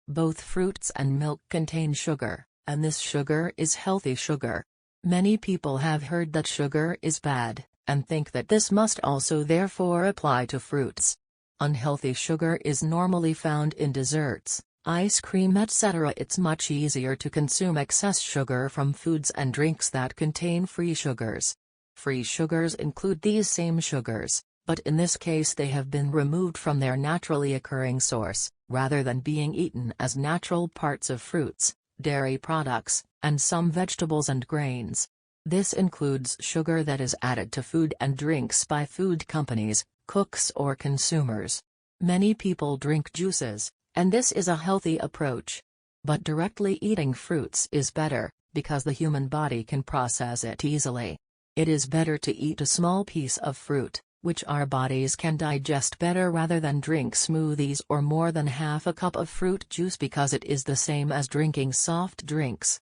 Both fruits and milk contain sugar, and this sugar is healthy sugar. Many people have heard that sugar is bad, and think that this must also therefore apply to fruits. Unhealthy sugar is normally found in desserts, ice cream, etc. It's much easier to consume excess sugar from foods and drinks that contain free sugars. Free sugars include these same sugars, but in this case they have been removed from their naturally occurring source, rather than being eaten as natural parts of fruits, dairy products, and some vegetables and grains. This includes sugar that is added to food and drinks by food companies, cooks or consumers. Many people drink juices, and this is a healthy approach. But directly eating fruits is better, because the human body can process it easily. It is better to eat a small piece of fruit, which our bodies can digest better, rather than drink smoothies or more than half a cup of fruit juice, because it is the same as drinking soft drinks.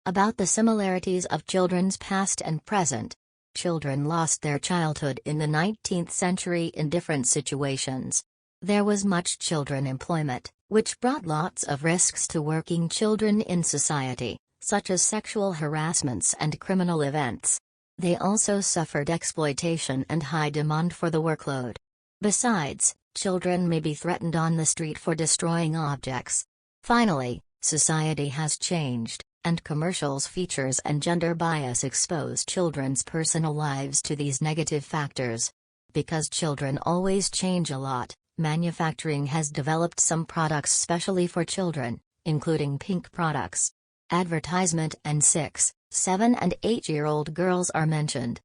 About the similarities of children's past and present. Children lost their childhood in the 19th century in different situations. There was much children employment, which brought lots of risks to working children in society, such as sexual harassments and criminal events. They also suffered exploitation and high demand for the workload. Besides, children may be threatened on the street for destroying objects. Finally, society has changed, and commercials, features and gender bias expose children's personal lives to these negative factors. Because children always change a lot, manufacturing has developed some products specially for children, including pink products. Advertisement and 6, 7 and 8-year-old girls are mentioned.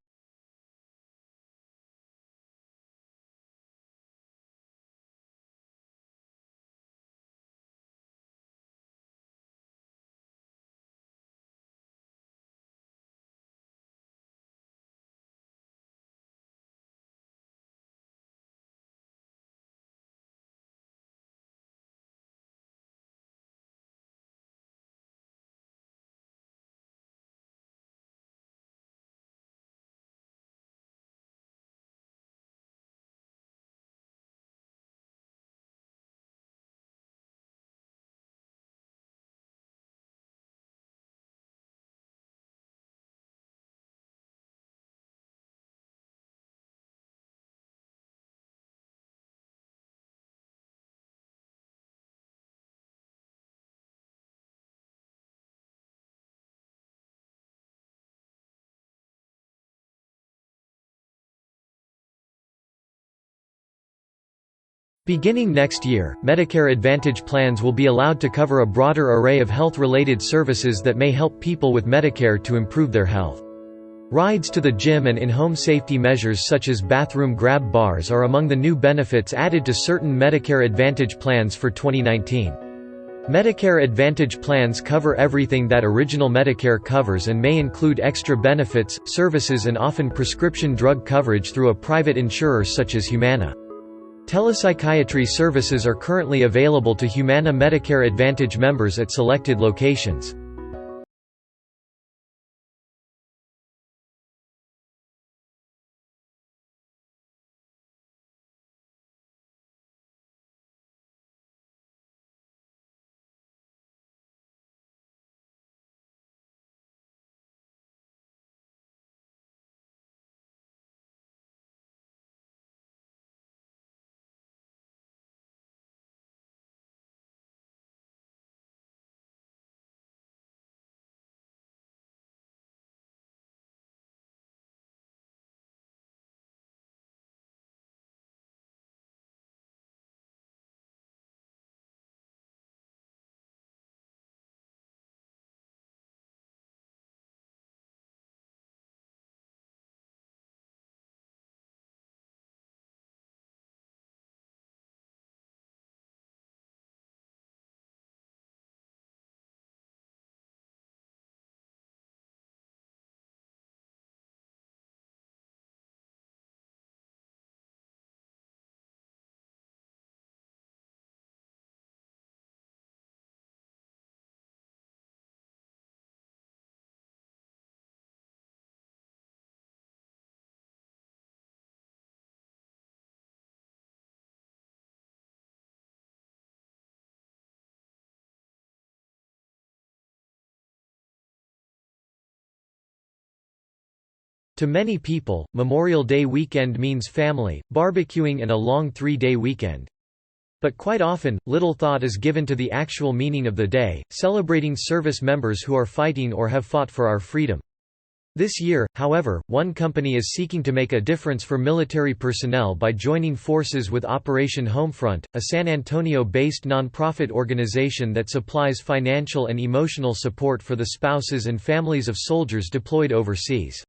Beginning next year, Medicare Advantage plans will be allowed to cover a broader array of health-related services that may help people with Medicare to improve their health. Rides to the gym and in-home safety measures such as bathroom grab bars are among the new benefits added to certain Medicare Advantage plans for 2019. Medicare Advantage plans cover everything that original Medicare covers and may include extra benefits, services and often prescription drug coverage through a private insurer such as Humana. Telepsychiatry services are currently available to Humana Medicare Advantage members at selected locations. To many people, Memorial Day weekend means family, barbecuing and a long 3-day weekend. But quite often, little thought is given to the actual meaning of the day, celebrating service members who are fighting or have fought for our freedom. This year, however, one company is seeking to make a difference for military personnel by joining forces with Operation Homefront, a San Antonio-based nonprofit organization that supplies financial and emotional support for the spouses and families of soldiers deployed overseas.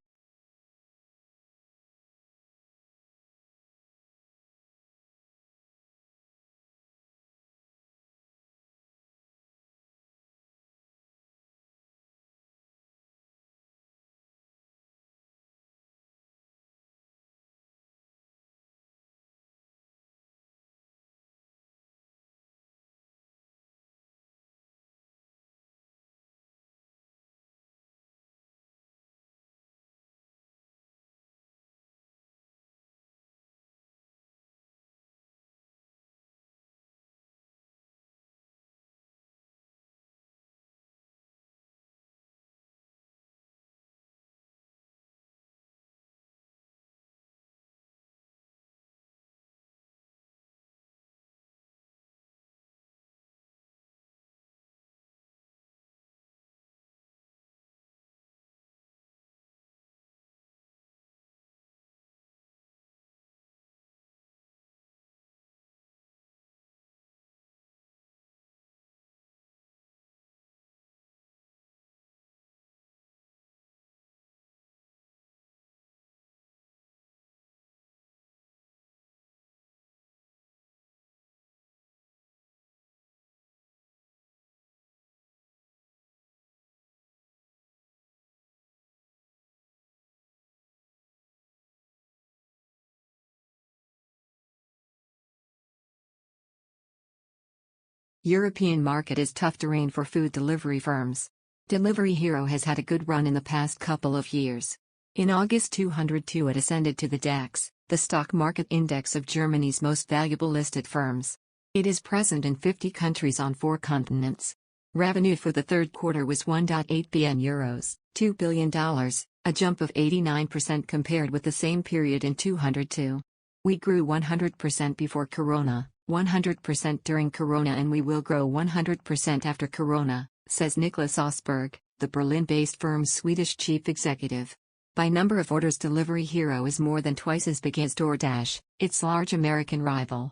European market is tough terrain for food delivery firms. Delivery Hero has had a good run in the past couple of years. In August 2002 it ascended to the DAX, the stock market index of Germany's most valuable listed firms. It is present in 50 countries on 4 continents. Revenue for the third quarter was €1.8 billion, $2 billion, a jump of 89% compared with the same period in 2002. We grew 100% before Corona, 100% during Corona, and we will grow 100% after Corona, says Niklas Osberg, the Berlin-based firm's Swedish chief executive. By number of orders, Delivery Hero is more than twice as big as DoorDash, its large American rival.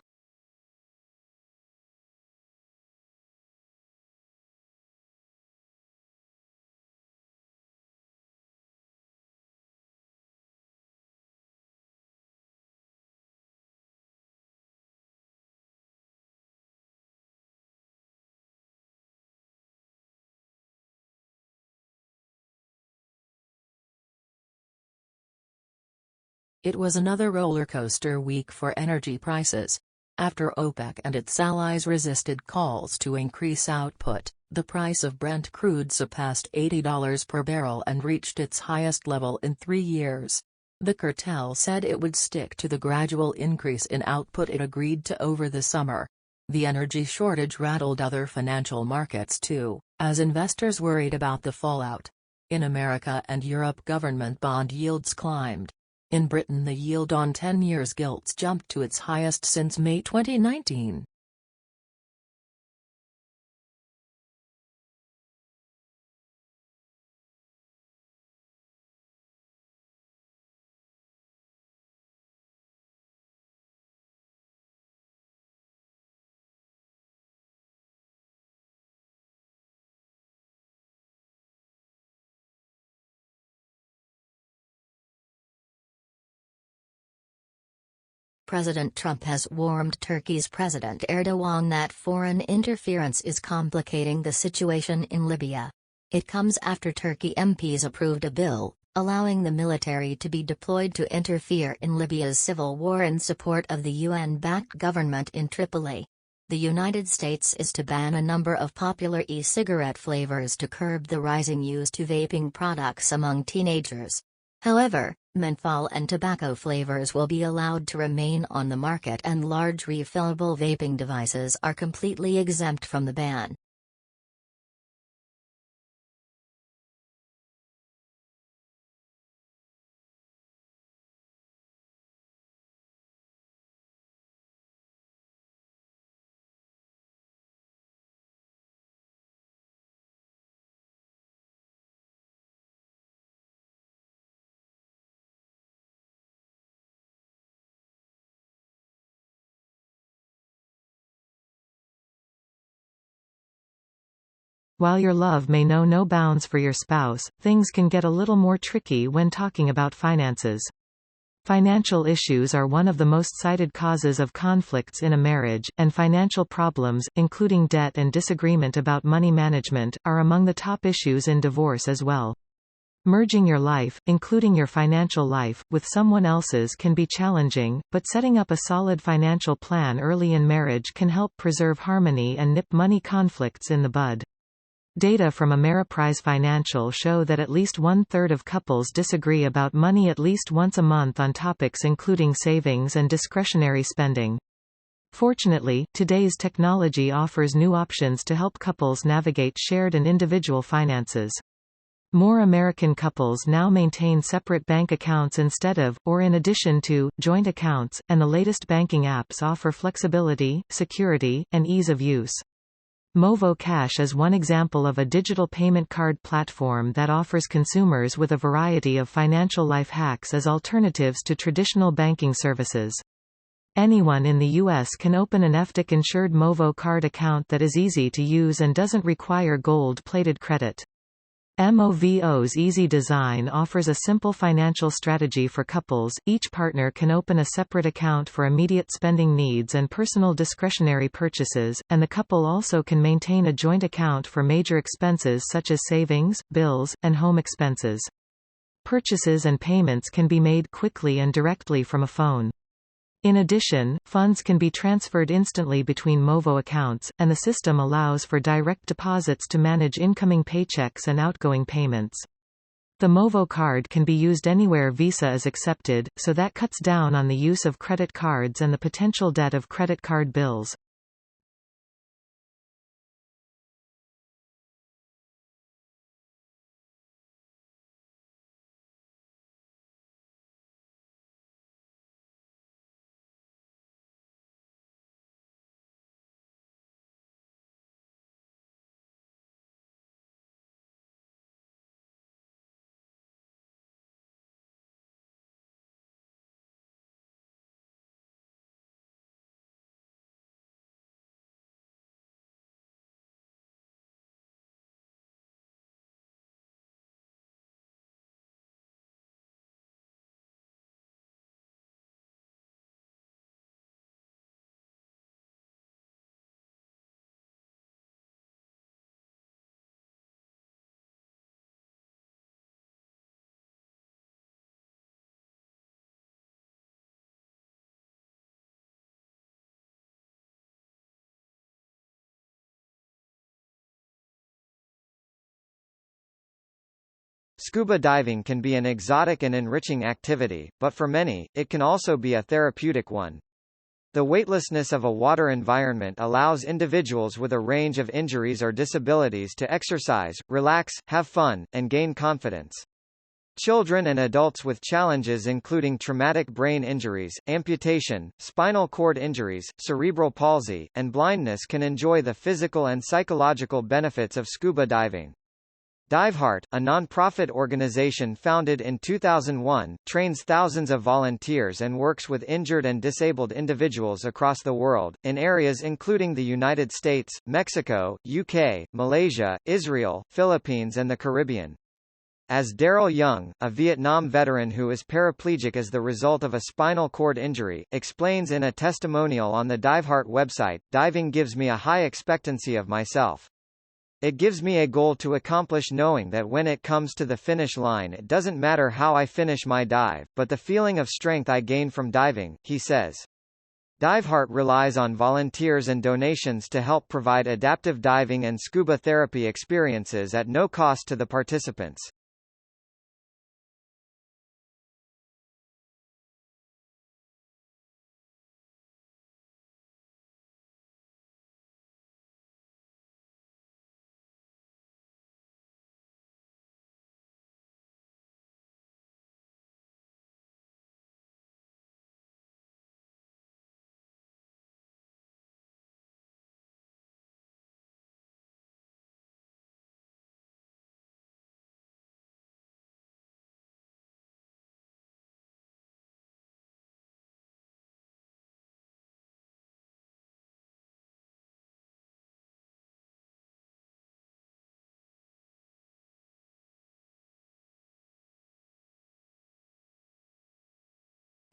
It was another roller coaster week for energy prices. After OPEC and its allies resisted calls to increase output, the price of Brent crude surpassed $80 per barrel and reached its highest level in 3 years. The cartel said it would stick to the gradual increase in output it agreed to over the summer. The energy shortage rattled other financial markets too, as investors worried about the fallout. In America and Europe, government bond yields climbed. In Britain, the yield on 10 years gilts jumped to its highest since May 2019. President Trump has warned Turkey's President Erdogan that foreign interference is complicating the situation in Libya. It comes after Turkey MPs approved a bill, allowing the military to be deployed to interfere in Libya's civil war in support of the UN-backed government in Tripoli. The United States is to ban a number of popular e-cigarette flavors to curb the rising use of vaping products among teenagers. However, menthol and tobacco flavors will be allowed to remain on the market, and large refillable vaping devices are completely exempt from the ban. while your love may know no bounds for your spouse, things can get a little more tricky when talking about finances. Financial issues are one of the most cited causes of conflicts in a marriage, and financial problems, including debt and disagreement about money management, are among the top issues in divorce as well. Merging your life, including your financial life, with someone else's can be challenging, but setting up a solid financial plan early in marriage can help preserve harmony and nip money conflicts in the bud. Data from Ameriprise Financial show that at least one-third of couples disagree about money at least once a month on topics including savings and discretionary spending. Fortunately, today's technology offers new options to help couples navigate shared and individual finances. More American couples now maintain separate bank accounts instead of, or in addition to, joint accounts, and the latest banking apps offer flexibility, security, and ease of use. Movo Cash is one example of a digital payment card platform that offers consumers with a variety of financial life hacks as alternatives to traditional banking services. Anyone in the U.S. can open an FDIC-insured Movo card account that is easy to use and doesn't require gold-plated credit. Movo's easy design offers a simple financial strategy for couples. Each partner can open a separate account for immediate spending needs and personal discretionary purchases, and the couple also can maintain a joint account for major expenses such as savings, bills, and home expenses. Purchases and payments can be made quickly and directly from a phone. In addition, funds can be transferred instantly between Movo accounts, and the system allows for direct deposits to manage incoming paychecks and outgoing payments. The Movo card can be used anywhere Visa is accepted, so that cuts down on the use of credit cards and the potential debt of credit card bills. Scuba diving can be an exotic and enriching activity, but for many, it can also be a therapeutic one. The weightlessness of a water environment allows individuals with a range of injuries or disabilities to exercise, relax, have fun, and gain confidence. Children and adults with challenges including traumatic brain injuries, amputation, spinal cord injuries, cerebral palsy, and blindness can enjoy the physical and psychological benefits of scuba diving. DiveHeart, a non-profit organization founded in 2001, trains thousands of volunteers and works with injured and disabled individuals across the world, in areas including the United States, Mexico, UK, Malaysia, Israel, Philippines and the Caribbean. As Daryl Young, a Vietnam veteran who is paraplegic as the result of a spinal cord injury, explains in a testimonial on the DiveHeart website, "Diving gives me a high expectancy of myself. It gives me a goal to accomplish, knowing that when it comes to the finish line it doesn't matter how I finish my dive, but the feeling of strength I gain from diving," he says. DiveHeart relies on volunteers and donations to help provide adaptive diving and scuba therapy experiences at no cost to the participants.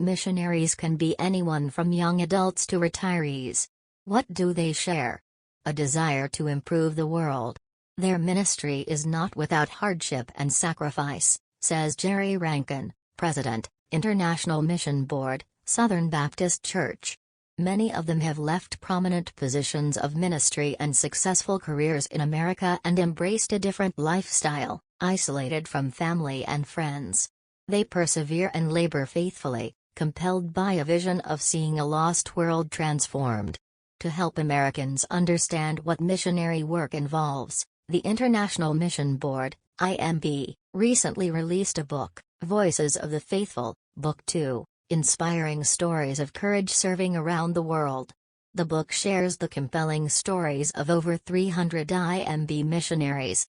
Missionaries can be anyone from young adults to retirees. What do they share? A desire to improve the world. Their ministry is not without hardship and sacrifice, says Jerry Rankin, President, International Mission Board, Southern Baptist Church. Many of them have left prominent positions of ministry and successful careers in America and embraced a different lifestyle, isolated from family and friends. They persevere and labor faithfully, compelled by a vision of seeing a lost world transformed. To help Americans understand what missionary work involves, the International Mission Board, IMB, recently released a book, Voices of the Faithful, Book 2, Inspiring Stories of Courage Serving Around the World. The book shares the compelling stories of over 300 IMB missionaries.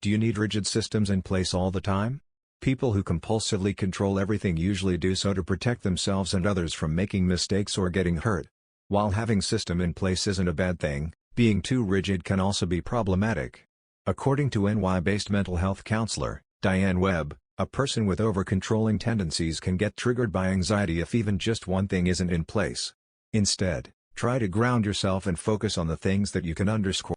Do you need rigid systems in place all the time? People who compulsively control everything usually do so to protect themselves and others from making mistakes or getting hurt. While having system in place isn't a bad thing, being too rigid can also be problematic. According to NY-based mental health counselor, Diane Webb, a person with over-controlling tendencies can get triggered by anxiety if even just one thing isn't in place. Instead, try to ground yourself and focus on the things that you can underscore.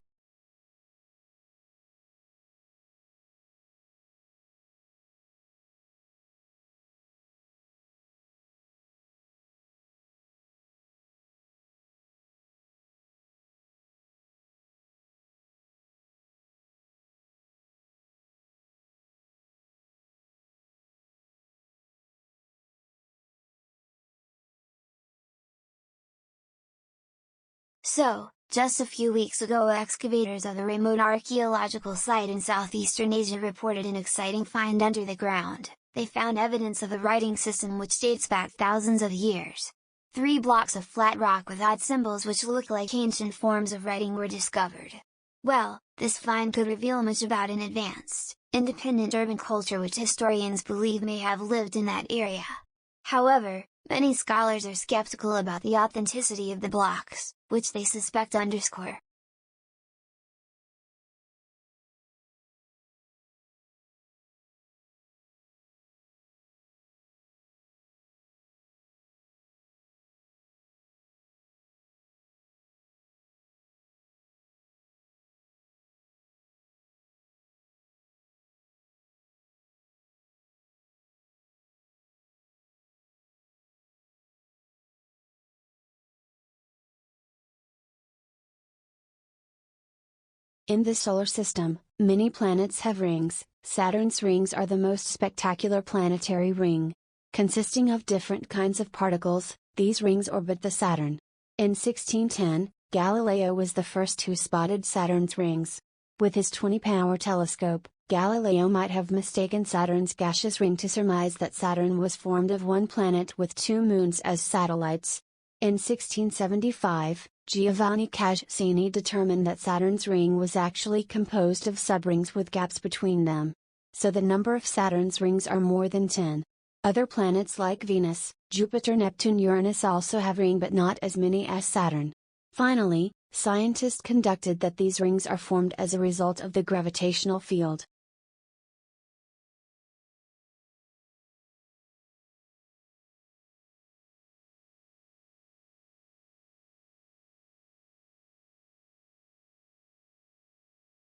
So, just a few weeks ago, excavators of a remote archaeological site in southeastern Asia reported an exciting find under the ground. They found evidence of a writing system which dates back thousands of years. 3 blocks of flat rock with odd symbols which look like ancient forms of writing were discovered. Well, this find could reveal much about an advanced, independent urban culture which historians believe may have lived in that area. However, many scholars are skeptical about the authenticity of the blocks, which they suspect underscore. In the Solar System, many planets have rings. Saturn's rings are the most spectacular planetary ring. Consisting of different kinds of particles, these rings orbit the Saturn. In 1610, Galileo was the first who spotted Saturn's rings. With his 20-power telescope, Galileo might have mistaken Saturn's gaseous ring to surmise that Saturn was formed of one planet with 2 moons as satellites. In 1675, Giovanni Cassini determined that Saturn's ring was actually composed of subrings with gaps between them. So the number of Saturn's rings are more than 10. Other planets like Venus, Jupiter, Neptune, Uranus also have rings but not as many as Saturn. Finally, scientists conducted that these rings are formed as a result of the gravitational field.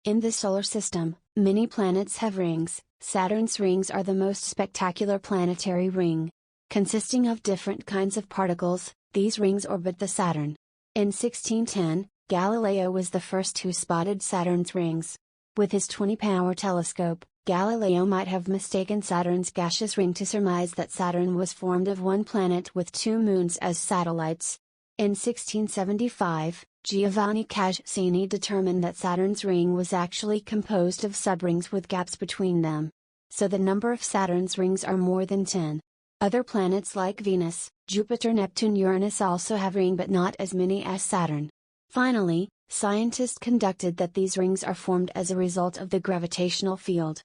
In the Solar System, many planets have rings. Saturn's rings are the most spectacular planetary ring. Consisting of different kinds of particles, these rings orbit the Saturn. In 1610, Galileo was the first who spotted Saturn's rings. With his 20-power telescope, Galileo might have mistaken Saturn's gaseous ring to surmise that Saturn was formed of one planet with two moons as satellites. In 1675, Giovanni Cassini determined that Saturn's ring was actually composed of subrings with gaps between them. So the number of Saturn's rings are more than 10. Other planets like Venus, Jupiter, Neptune, Uranus also have rings but not as many as Saturn. Finally, scientists conducted that these rings are formed as a result of the gravitational field.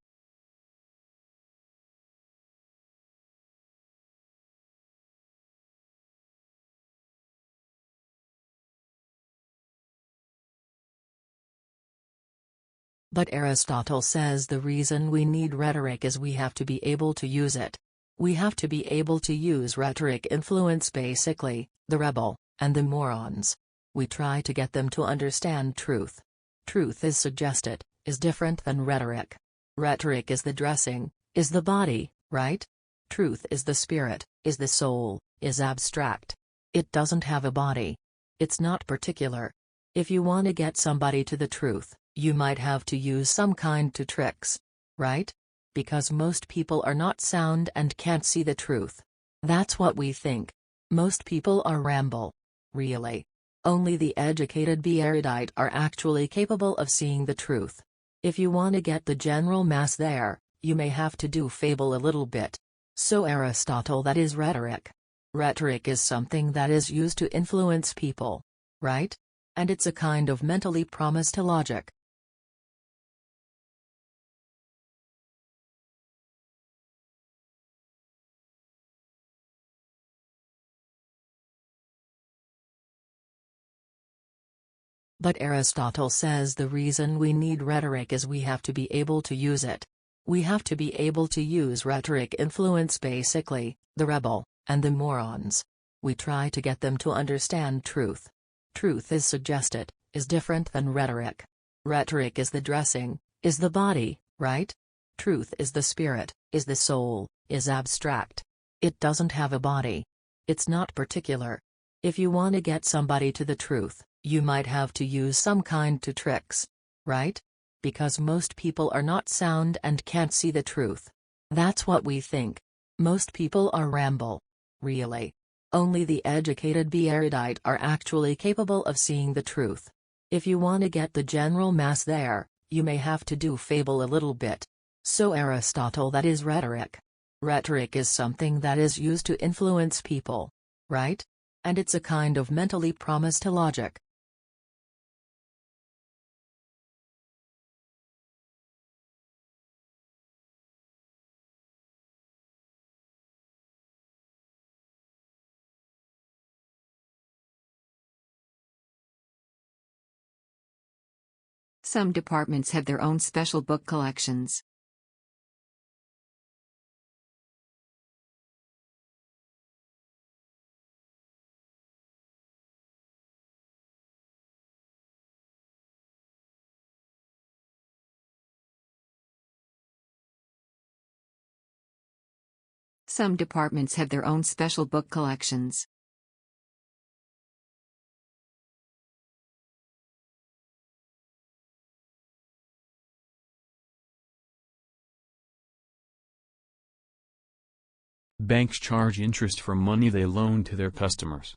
But Aristotle says the reason we need rhetoric is we have to be able to use it. We have to be able to use rhetoric influence basically, the rebel, and the morons. We try to get them to understand truth. Truth is suggested, is different than rhetoric. Rhetoric is the dressing, is the body, right? Truth is the spirit, is the soul, is abstract. It doesn't have a body. It's not particular. If you want to get somebody to the truth, you might have to use some kind of tricks. Right? Because most people are not sound and can't see the truth. That's what we think. Most people are ramble. Really. Only the educated be erudite are actually capable of seeing the truth. If you want to get the general mass there, you may have to do fable a little bit. So Aristotle, that is rhetoric. Rhetoric is something that is used to influence people. Right? And it's a kind of mentally promise to logic. But Aristotle says the reason we need rhetoric is we have to be able to use it. We have to be able to use rhetoric influence basically, the rebel, and the morons. We try to get them to understand truth. Truth is suggested, is different than rhetoric. Rhetoric is the dressing, is the body, right? Truth is the spirit, is the soul, is abstract. It doesn't have a body. It's not particular. If you want to get somebody to the truth, you might have to use some kind of tricks. Right? Because most people are not sound and can't see the truth. That's what we think. Most people are ramble. Really. Only the educated be erudite are actually capable of seeing the truth. If you want to get the general mass there, you may have to do fable a little bit. So Aristotle, that is rhetoric. Rhetoric is something that is used to influence people. Right? And it's a kind of mentally promise to logic. Some departments have their own special book collections. Some departments have their own special book collections. Banks charge interest for money they loan to their customers.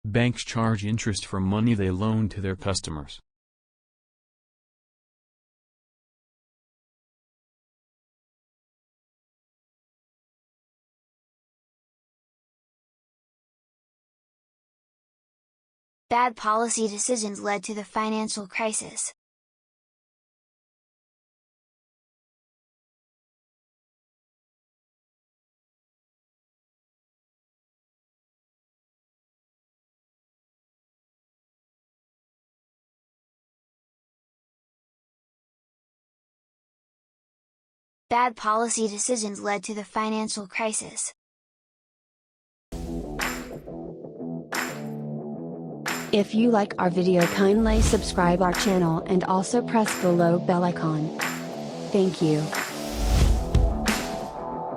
Banks charge interest for money they loan to their customers. Bad policy decisions led to the financial crisis. Bad policy decisions led to the financial crisis. If you like our video, kindly subscribe our channel and also press below bell icon. Thank you.